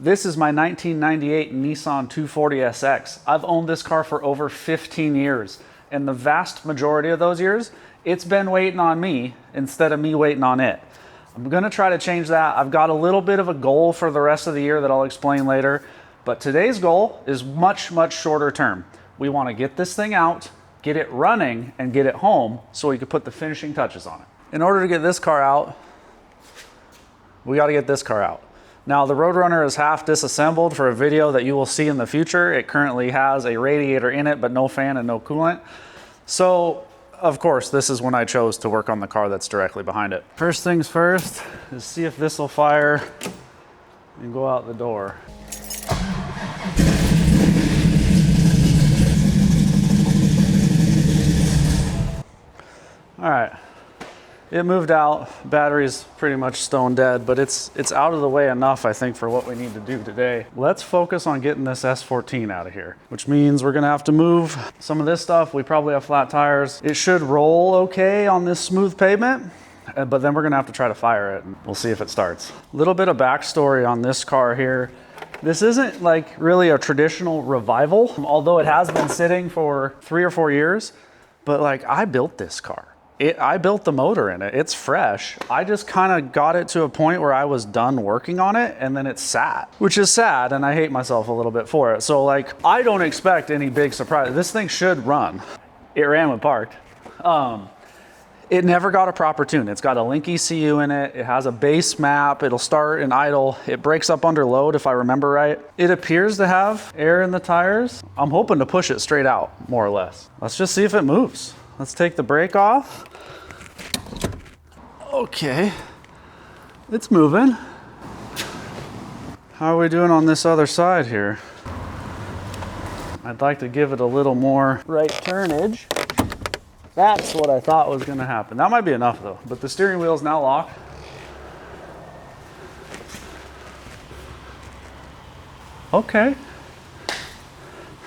This is my 1998 Nissan 240SX. I've owned this car for over 15 years, and the vast majority of those years, it's been waiting on me instead of me waiting on it. I'm gonna try to change that. I've got a little bit of a goal for the rest of the year that I'll explain later, but today's goal is much, much shorter term. We wanna get this thing out, get it running, and get it home so we can put the finishing touches on it. In order to get this car out, we gotta get this car out. Now the Roadrunner is half disassembled for a video that you will see in the future. It currently has a radiator in it, but no fan and no coolant. So, of course, this is when I chose to work on the car that's directly behind it. First things first is see if this will fire and go out the door. All right. It moved out, battery's pretty much stone dead, but it's out of the way enough, I think, for what we need to do today. Let's focus on getting this S14 out of here, which means we're gonna have to move some of this stuff. We probably have flat tires. It should roll okay on this smooth pavement, but then we're gonna have to try to fire it, and we'll see if it starts. A little bit of backstory on this car here. This isn't like really a traditional revival, although it has been sitting for 3 or 4 years, but like I built this car. I built the motor in it. It's fresh. I just kind of got it to a point where I was done working on it, and then it sat, which is sad, and I hate myself a little bit for it. So like, I don't expect any big surprise. This thing should run. It ran when parked. It never got a proper tune. It's got a Link ECU in it. It has a base map. It'll start and idle. It breaks up under load, if I remember right. It appears to have air in the tires. I'm hoping to push it straight out, more or less. Let's just see if it moves. Let's take the brake off. Okay, it's moving. How are we doing on this other side here? I'd like to give it a little more right turnage. That's what I thought was gonna happen. That might be enough though, but the steering wheel is now locked. Okay.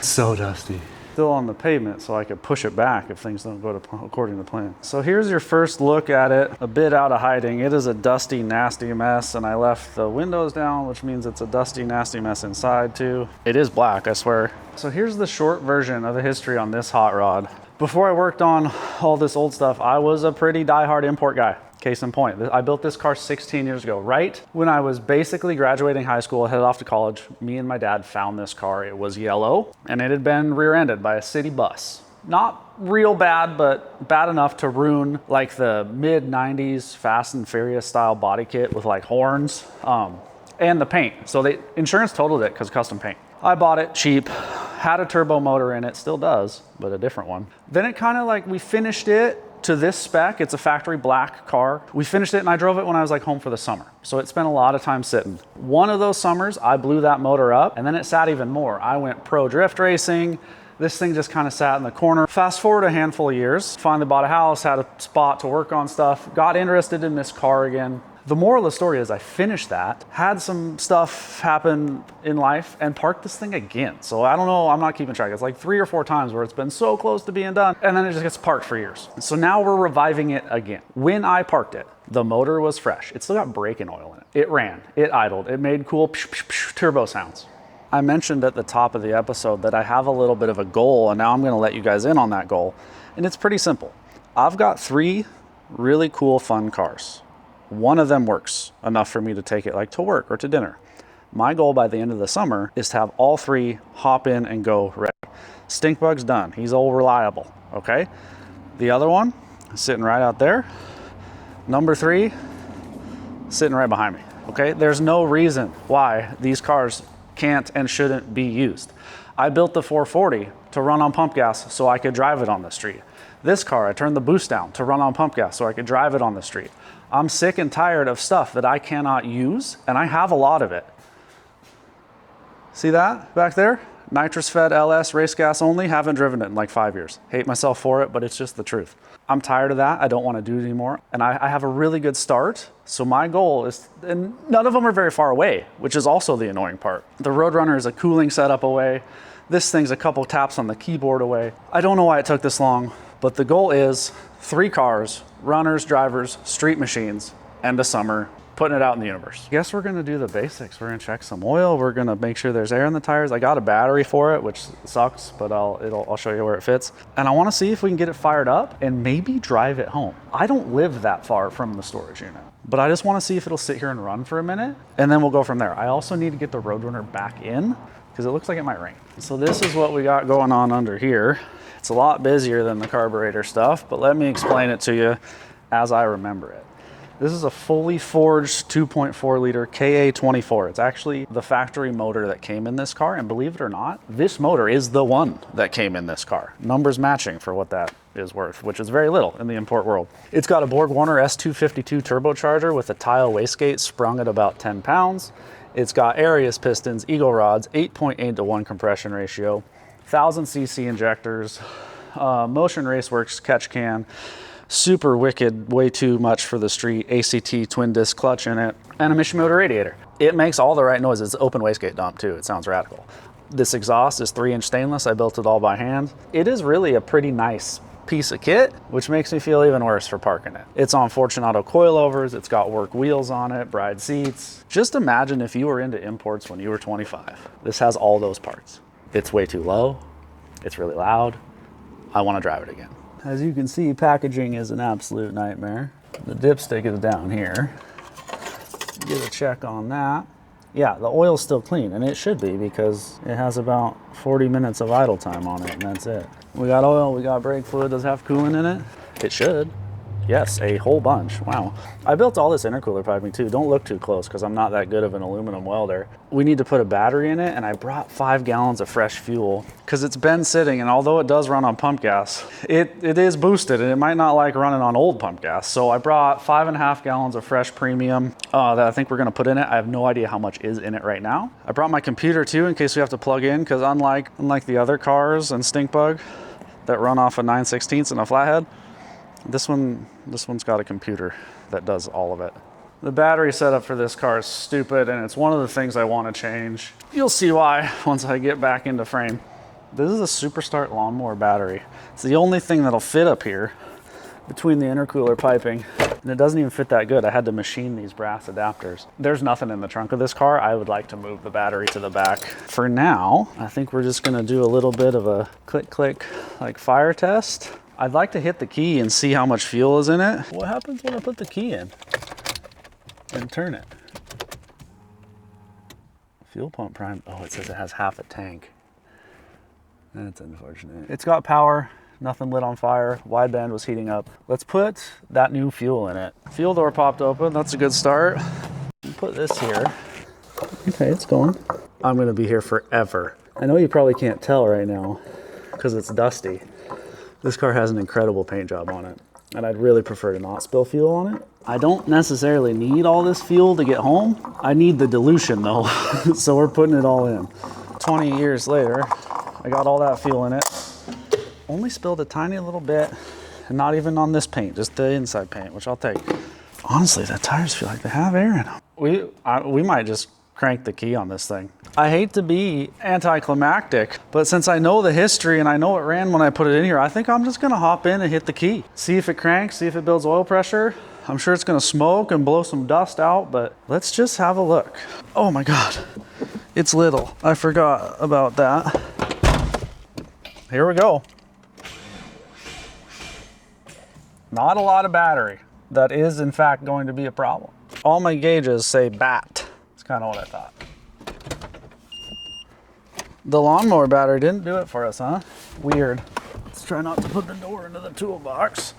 So dusty. Still on the pavement, so I could push it back if things don't go according to plan. So here's your first look at it, a bit out of hiding. It is a dusty, nasty mess, and I left the windows down, which means it's a dusty, nasty mess inside too. It is black, I swear. So here's the short version of the history on this hot rod. Before I worked on all this old stuff, I was a pretty diehard import guy. Case in point, I built this car 16 years ago, right when I was basically graduating high school, headed off to college. Me and my dad found this car. It was yellow, and it had been rear-ended by a city bus. Not real bad, but bad enough to ruin like the mid-90s Fast and Furious style body kit with like horns and the paint. So insurance totaled it because custom paint. I bought it cheap, had a turbo motor in it, still does, but a different one. Then it kind of like, we finished it to this spec. It's a factory black car. We finished it and I drove it when I was like home for the summer. So it spent a lot of time sitting. One of those summers, I blew that motor up and then it sat even more. I went pro drift racing. This thing just kind of sat in the corner. Fast forward a handful of years, finally bought a house, had a spot to work on stuff, got interested in this car again. The moral of the story is I finished that, had some stuff happen in life, and parked this thing again. So I don't know, I'm not keeping track. It's like 3 or 4 times where it's been so close to being done, and then it just gets parked for years. So now we're reviving it again. When I parked it, the motor was fresh. It still got braking oil in it. It ran, it idled, it made cool turbo sounds. I mentioned at the top of the episode that I have a little bit of a goal, and now I'm gonna let you guys in on that goal. And it's pretty simple. I've got 3 really cool, fun cars. One of them works enough for me to take it like to work or to dinner. My goal by the end of the summer is to have all 3 hop in and go ready. Stinkbug's done. He's all reliable, okay? The other one, sitting right out there. Number 3, sitting right behind me, okay? There's no reason why these cars can't and shouldn't be used. I built the 440 to run on pump gas so I could drive it on the street. This car, I turned the boost down to run on pump gas so I could drive it on the street. I'm sick and tired of stuff that I cannot use, and I have a lot of it. See that back there? Nitrous fed LS, race gas only, haven't driven it in like 5 years. Hate myself for it, but it's just the truth. I'm tired of that. I don't want to do it anymore. And I have a really good start. So my goal is, and none of them are very far away, which is also the annoying part. The Roadrunner is a cooling setup away. This thing's a couple taps on the keyboard away. I don't know why it took this long, but the goal is 3 cars, runners, drivers, street machines, end of summer, putting it out in the universe. Guess we're gonna do the basics. We're gonna check some oil. We're gonna make sure there's air in the tires. I got a battery for it, which sucks, but I'll show you where it fits. And I wanna see if we can get it fired up and maybe drive it home. I don't live that far from the storage unit, but I just wanna see if it'll sit here and run for a minute, and then we'll go from there. I also need to get the Roadrunner back in because it looks like it might rain. So this is what we got going on under here. It's a lot busier than the carburetor stuff, but let me explain it to you as I remember it. This is a fully forged 2.4 liter KA24. It's actually the factory motor that came in this car, and believe it or not, this motor is the one that came in this car. Numbers matching for what that is worth, which is very little in the import world. It's got a Borg Warner S252 turbocharger with a tile wastegate sprung at about 10 pounds. It's got Arius pistons, Eagle rods, 8.8 to 1 compression ratio, 1000cc injectors, Motion Raceworks catch can, super wicked, way too much for the street, ACT twin disc clutch in it, and a Mission Motor radiator. It makes all the right noises. It's open wastegate dump too. It sounds radical. This exhaust is 3-inch stainless. I built it all by hand. It is really a pretty nice piece of kit, which makes me feel even worse for parking it. It's on Fortunato coilovers. It's got work wheels on it, bride seats. Just imagine if you were into imports when you were 25. This has all those parts. It's way too low. It's really loud. I want to drive it again. As you can see, packaging is an absolute nightmare. The dipstick is down here. Get a check on that. Yeah, the oil's still clean, and it should be because it has about 40 minutes of idle time on it, and that's it. We got oil, we got brake fluid. Does it have coolant in it? It should. Yes, a whole bunch. Wow. I built all this intercooler piping too. Don't look too close because I'm not that good of an aluminum welder. We need to put a battery in it, and I brought 5 gallons of fresh fuel because it's been sitting, and although it does run on pump gas, it is boosted and it might not like running on old pump gas. So I brought 5.5 gallons of fresh premium that I think we're gonna put in it. I have no idea how much is in it right now. I brought my computer too in case we have to plug in, because unlike the other cars and stink bug that run off a 9/16 and a flathead, this one's got a computer that does all of it. The battery setup for this car is stupid, and it's one of the things I want to change. You'll see why once I get back into frame. This is a Superstart lawnmower battery. It's the only thing that'll fit up here between the intercooler piping, and it doesn't even fit that good. I had to machine these brass adapters. There's nothing in the trunk of this car. I would like to move the battery to the back. For now, I think we're just gonna do a little bit of a click like fire test. I'd like to hit the key and see how much fuel is in it. What happens when I put the key in and turn it? Fuel pump prime. Oh, it says it has half a tank. That's unfortunate. It's got power, nothing lit on fire. Wideband was heating up. Let's put that new fuel in it. Fuel door popped open. That's a good start. Put this here. Okay, it's going. I'm gonna be here forever. I know you probably can't tell right now because it's dusty. This car has an incredible paint job on it, and I'd really prefer to not spill fuel on it. I don't necessarily need all this fuel to get home. I need the dilution though, so we're putting it all in. 20 years later, I got all that fuel in it. Only spilled a tiny little bit, and not even on this paint, just the inside paint, which I'll take. Honestly, the tires feel like they have air in them. We might just crank the key on this thing. I hate to be anticlimactic, but since I know the history and I know it ran when I put it in here, I think I'm just gonna hop in and hit the key. See if it cranks, see if it builds oil pressure. I'm sure it's gonna smoke and blow some dust out, but let's just have a look. Oh my God, it's little. I forgot about that. Here we go. Not a lot of battery. That is in fact going to be a problem. All my gauges say bat. That's kind of what I thought. The lawnmower battery didn't do it for us, huh? Weird. Let's try not to put the door into the toolbox.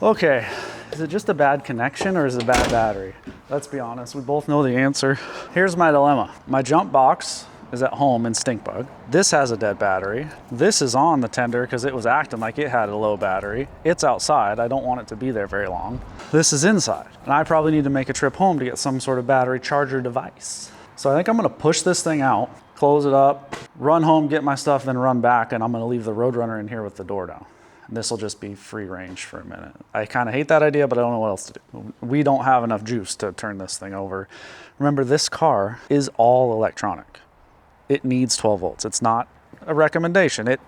Okay, is it just a bad connection or is it a bad battery? Let's be honest, we both know the answer. Here's my dilemma. My jump box is at home in stink bug. This has a dead battery. This is on the tender because it was acting like it had a low battery. It's outside. I don't want it to be there very long. This is inside, and I probably need to make a trip home to get some sort of battery charger device. So I think I'm gonna push this thing out, close it up, run home, get my stuff, then run back, and I'm gonna leave the Roadrunner in here with the door down. And this will just be free range for a minute. I kind of hate that idea, but I don't know what else to do. We don't have enough juice to turn this thing over. Remember, this car is all electronic. It needs 12 volts. It's not a recommendation. It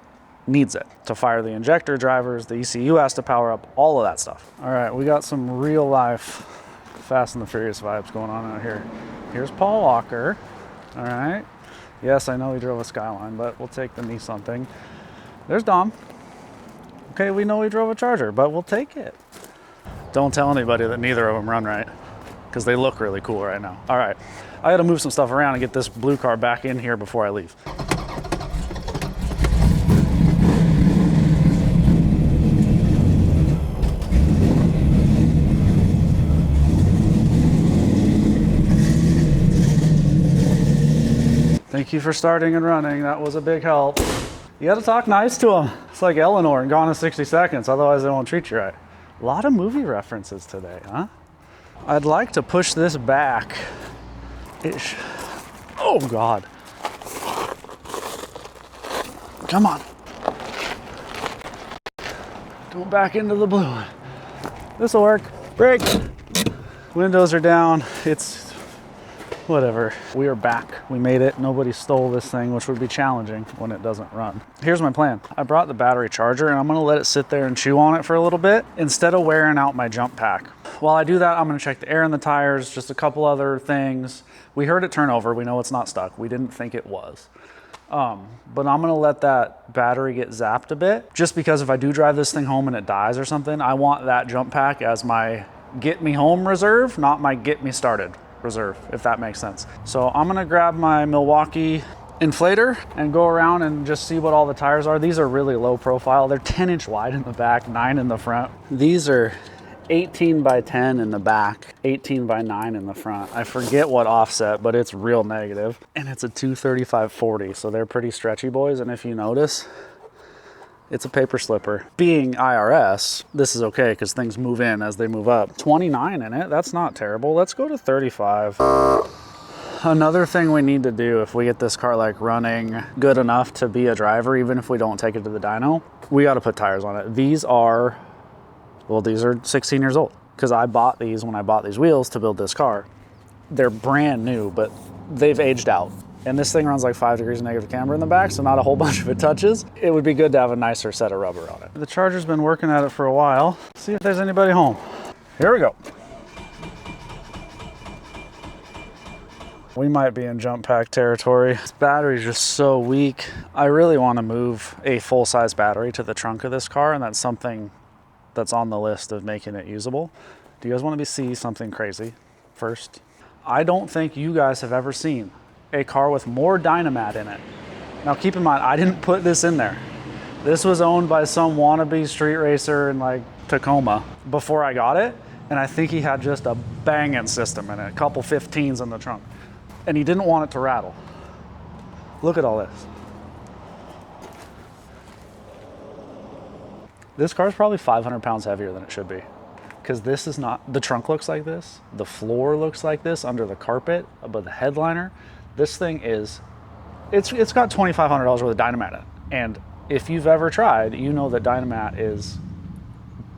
needs it to fire the injector drivers. The ECU has to power up, all of that stuff. All right, we got some real life Fast and the Furious vibes going on out here. Here's Paul Walker. All right. Yes, I know he drove a Skyline, but we'll take the Nissan thing. There's Dom. Okay, we know he drove a Charger, but we'll take it. Don't tell anybody that neither of them run right, because they look really cool right now. All right, I gotta move some stuff around and get this blue car back in here before I leave. Thank you for starting and running. That was a big help. You gotta talk nice to them. It's like Eleanor and Gone in 60 Seconds, otherwise they won't treat you right. A lot of movie references today, huh? I'd like to push this back. Oh God. Come on. Go back into the blue one. This'll work. Brake. Windows are down. It's whatever. We are back. We made it. Nobody stole this thing, which would be challenging when it doesn't run. Here's my plan. I brought the battery charger and I'm gonna let it sit there and chew on it for a little bit instead of wearing out my jump pack. While I do that, I'm gonna check the air in the tires, just a couple other things. We heard it turn over. We know it's not stuck. We didn't think it was. But I'm gonna let that battery get zapped a bit, just because if I do drive this thing home and it dies or something, I want that jump pack as my get me home reserve, not my get me started reserve, if that makes sense. So I'm gonna grab my Milwaukee inflator and go around and just see what all the tires are. These are really low profile. They're 10-inch wide in the back, 9 in the front. These are 18 by 10 in the back, 18 by 9 in the front. I forget what offset, but it's real negative. And it's a 235/40, so they're pretty stretchy boys. And if you notice, it's a paper slipper. Being IRS, this is okay because things move in as they move up. 29 in it, that's not terrible. Let's go to 35. Another thing we need to do if we get this car like running good enough to be a driver, even if we don't take it to the dyno, we got to put tires on it. These are 16 years old because I bought these when I bought these wheels to build this car. They're brand new, but they've aged out. And this thing runs like 5 degrees of negative camber in the back, so not a whole bunch of it touches. It would be good to have a nicer set of rubber on it. The Charger's been working at it for a while. See if there's anybody home. Here we go. We might be in jump pack territory. This battery's just so weak. I really want to move a full-size battery to the trunk of this car, and that's something that's on the list of making it usable. Do you guys want to see something crazy first? I don't think you guys have ever seen a car with more Dynamat in it. Now keep in mind, I didn't put this in there. This was owned by some wannabe street racer in like Tacoma before I got it. And I think he had just a banging system in it, a couple 15s in the trunk. And he didn't want it to rattle. Look at all this. This car is probably 500 pounds heavier than it should be. Because this is not, the trunk looks like this, the floor looks like this under the carpet, above the headliner. This thing is, it's got $2,500 worth of Dynamat in it. And if you've ever tried, you know that Dynamat is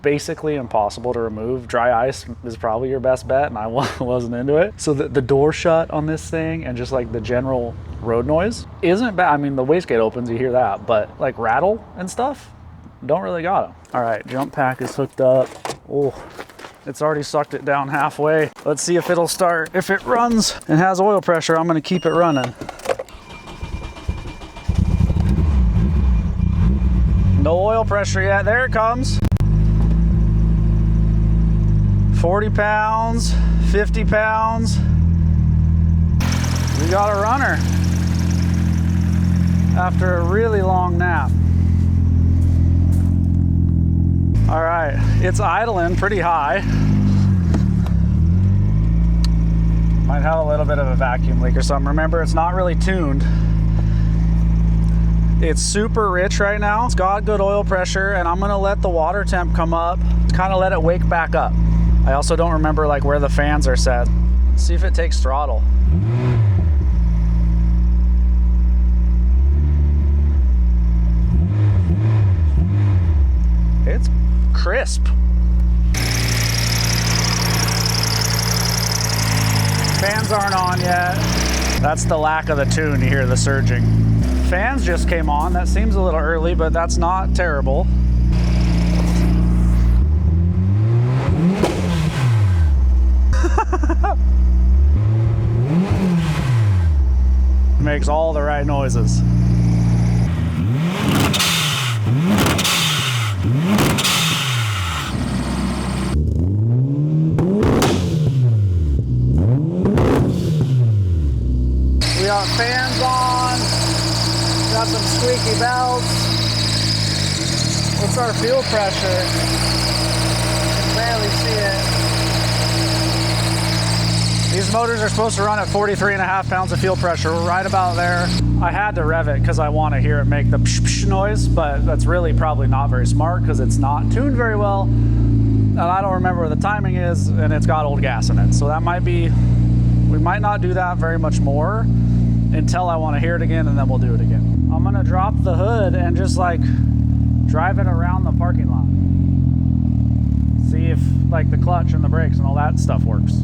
basically impossible to remove. Dry ice is probably your best bet, and I wasn't into it. So the door shut on this thing and just like the general road noise isn't bad. I mean, the wastegate opens, you hear that, but like rattle and stuff, don't really got them. All right, jump pack is hooked up. Oh, it's already sucked it down halfway. Let's see if it'll start. If it runs and has oil pressure, I'm gonna keep it running. No oil pressure yet, there it comes. 40 pounds, 50 pounds. We got a runner after a really long nap. All right, it's idling pretty high. Might have a little bit of a vacuum leak or something. Remember, it's not really tuned. It's super rich right now. It's got good oil pressure, and I'm gonna let the water temp come up, kind of let it wake back up. I also don't remember like where the fans are set. Let's see if it takes throttle. It's crisp. Fans aren't on yet. That's the lack of the tune, you hear the surging. Fans just came on. That seems a little early, but that's not terrible. Makes all the right noises. We got fans on, got some squeaky belts. What's our fuel pressure? Can barely see it. These motors are supposed to run at 43.5 pounds of fuel pressure. We're right about there. I had to rev it because I want to hear it make the psh psh noise, but that's really probably not very smart because it's not tuned very well. And I don't remember where the timing is, and it's got old gas in it. So that might be, we might not do that very much more until I want to hear it again, and then we'll do it again. I'm gonna drop the hood and just like drive it around the parking lot. See if like the clutch and the brakes and all that stuff works.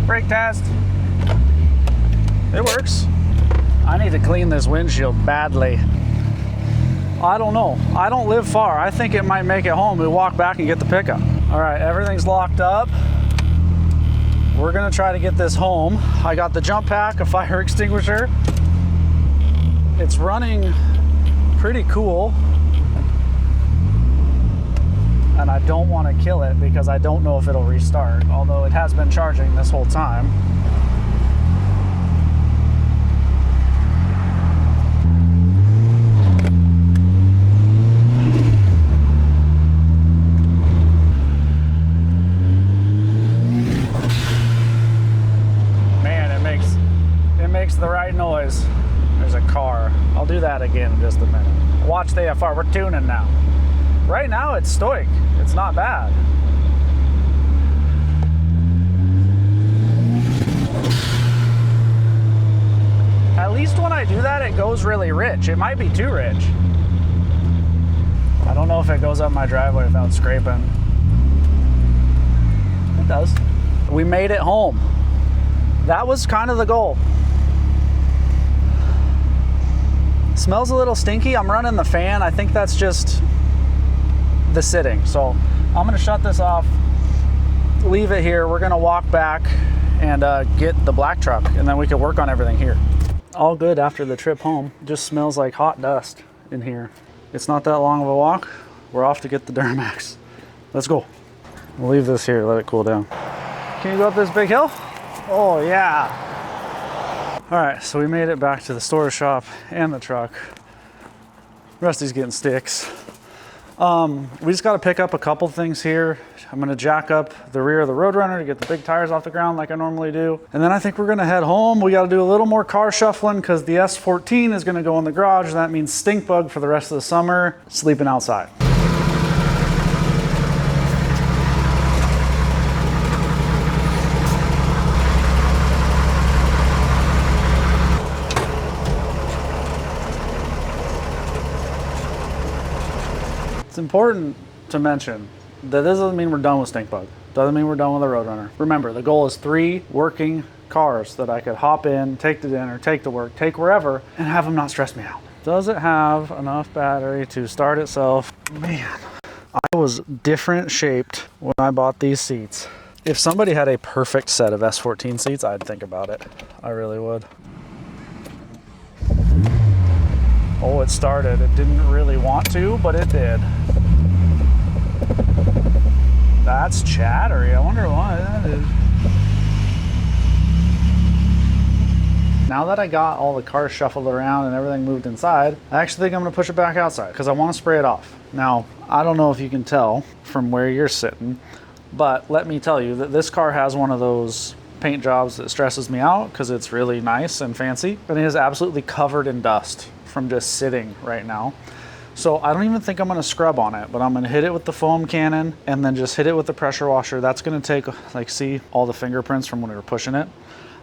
Brake test. It works. I need to clean this windshield badly. I don't know. I don't live far. I think it might make it home. We walk back and get the pickup. All right, everything's locked up. We're gonna try to get this home. I got the jump pack, a fire extinguisher. It's running pretty cool. And I don't want to kill it because I don't know if it'll restart, although it has been charging this whole time. Man, it makes the right noise. There's a car. I'll do that again in just a minute. Watch the AFR, we're tuning now. Right now it's stoic, it's not bad. At least when I do that, it goes really rich. It might be too rich. I don't know if it goes up my driveway without scraping. It does. We made it home. That was kind of the goal. Smells a little stinky. I'm running the fan. I think that's just the sitting. So I'm gonna shut this off, leave it here. We're gonna walk back and get the black truck, and then we can work on everything here. All good after the trip home. Just smells like hot dust in here. It's not that long of a walk. We're off to get the Duramax. Let's go. We'll leave this here, let it cool down. Can you go up this big hill? Oh yeah. All right, so we made it back to the storage shop and the truck. Rusty's getting sticks. We just got to pick up a couple things here. I'm going to jack up the rear of the Roadrunner to get the big tires off the ground like I normally do. And then I think we're going to head home. We got to do a little more car shuffling because the S14 is going to go in the garage. And that means stink bug for the rest of the summer, sleeping outside. It's important to mention that this doesn't mean we're done with stink bug. Doesn't mean we're done with the Roadrunner. Remember, the goal is 3 working cars that I could hop in, take to dinner, take to work, take wherever, and have them not stress me out. Does it have enough battery to start itself? Man, I was different shaped when I bought these seats. If somebody had a perfect set of S14 seats, I'd think about it. I really would. Oh, it started. It didn't really want to, but it did. That's chattery. I wonder why that is. Now that I got all the cars shuffled around and everything moved inside, I actually think I'm gonna push it back outside because I want to spray it off. Now, I don't know if you can tell from where you're sitting, but let me tell you that this car has one of those paint jobs that stresses me out because it's really nice and fancy, and it is absolutely covered in dust from just sitting right now. So I don't even think I'm gonna scrub on it, but I'm gonna hit it with the foam cannon and then just hit it with the pressure washer. That's gonna take, like, see all the fingerprints from when we were pushing it.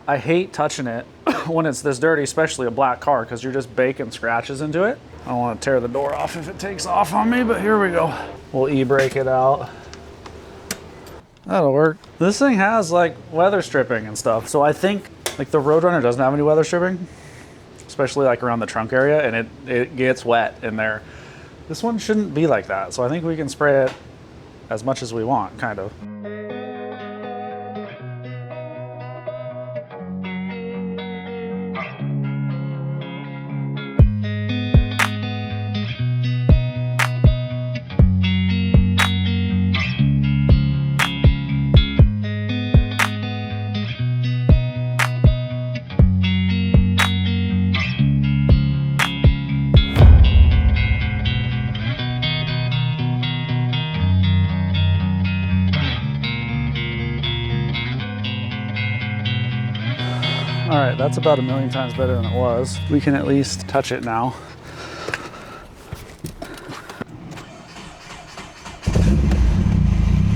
I hate touching it when it's this dirty, especially a black car, because you're just baking scratches into it. I don't want to tear the door off if it takes off on me, but here we go. We'll e-brake it out. That'll work. This thing has like weather stripping and stuff. So I think like the Roadrunner doesn't have any weather stripping, especially like around the trunk area, and it gets wet in there. This one shouldn't be like that. So I think we can spray it as much as we want, kind of. All right, that's about 1,000,000 times better than it was. We can at least touch it now.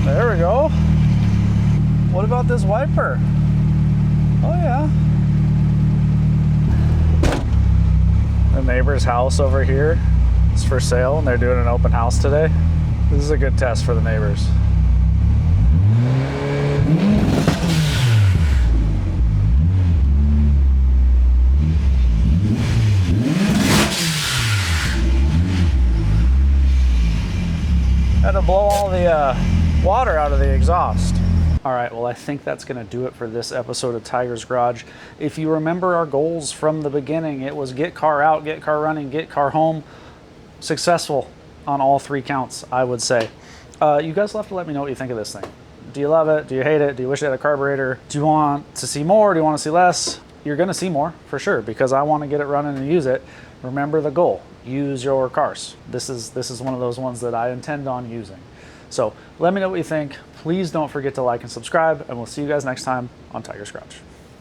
There we go. What about this wiper? Oh yeah. The neighbor's house over here is for sale and they're doing an open house today. This is a good test for the neighbors. Had to blow all the water out of the exhaust. All right, well, I think that's gonna do it for this episode of TYGR's Garage. If you remember our goals from the beginning, it was get car out, get car running, get car home. Successful on all 3 counts, I would say. You guys will have to let me know what you think of this thing. Do you love it? Do you hate it? Do you wish it had a carburetor? Do you want to see more? Do you want to see less? You're gonna see more for sure because I want to get it running and use it. Remember the goal, use your cars. This is one of those ones that I intend on using. So let me know what you think. Please don't forget to like and subscribe, and we'll see you guys next time on TYGR's Garage.